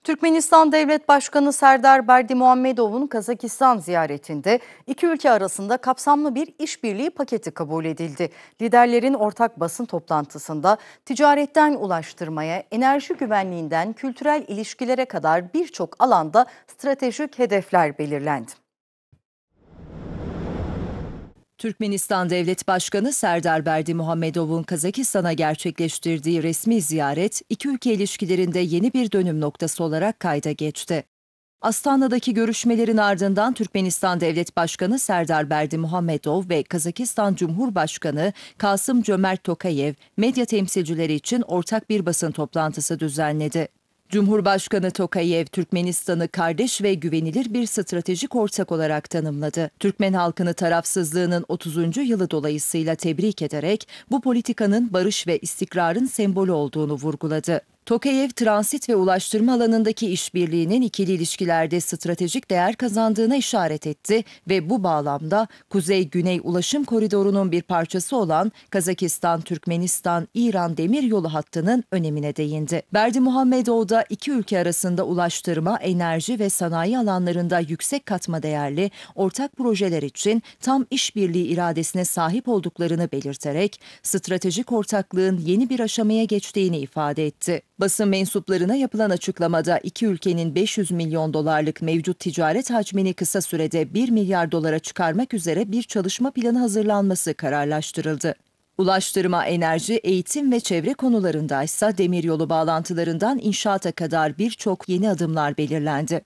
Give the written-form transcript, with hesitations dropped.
Türkmenistan Devlet Başkanı Serdar Berdimuhamedov'un Kazakistan ziyaretinde iki ülke arasında kapsamlı bir işbirliği paketi kabul edildi. Liderlerin ortak basın toplantısında ticaretten ulaştırmaya, enerji güvenliğinden kültürel ilişkilere kadar birçok alanda stratejik hedefler belirlendi. Türkmenistan Devlet Başkanı Serdar Berdimuhamedov'un Kazakistan'a gerçekleştirdiği resmi ziyaret, iki ülke ilişkilerinde yeni bir dönüm noktası olarak kayda geçti. Astana'daki görüşmelerin ardından Türkmenistan Devlet Başkanı Serdar Berdimuhamedov ve Kazakistan Cumhurbaşkanı Kasım-Cömert Tokayev medya temsilcileri için ortak bir basın toplantısı düzenledi. Cumhurbaşkanı Tokayev, Türkmenistan'ı kardeş ve güvenilir bir stratejik ortak olarak tanımladı. Türkmen halkını tarafsızlığının 30. yılı dolayısıyla tebrik ederek bu politikanın barış ve istikrarın sembolü olduğunu vurguladı. Tokayev, transit ve ulaştırma alanındaki işbirliğinin ikili ilişkilerde stratejik değer kazandığına işaret etti ve bu bağlamda Kuzey-Güney Ulaşım Koridoru'nun bir parçası olan Kazakistan-Türkmenistan-İran demiryolu hattının önemine değindi. Berdimuhamedov da iki ülke arasında ulaştırma, enerji ve sanayi alanlarında yüksek katma değerli ortak projeler için tam işbirliği iradesine sahip olduklarını belirterek stratejik ortaklığın yeni bir aşamaya geçtiğini ifade etti. Basın mensuplarına yapılan açıklamada iki ülkenin 500 milyon dolarlık mevcut ticaret hacmini kısa sürede 1 milyar dolara çıkarmak üzere bir çalışma planı hazırlanması kararlaştırıldı. Ulaştırma, enerji, eğitim ve çevre konularındaysa demiryolu bağlantılarından inşaata kadar birçok yeni adımlar belirlendi.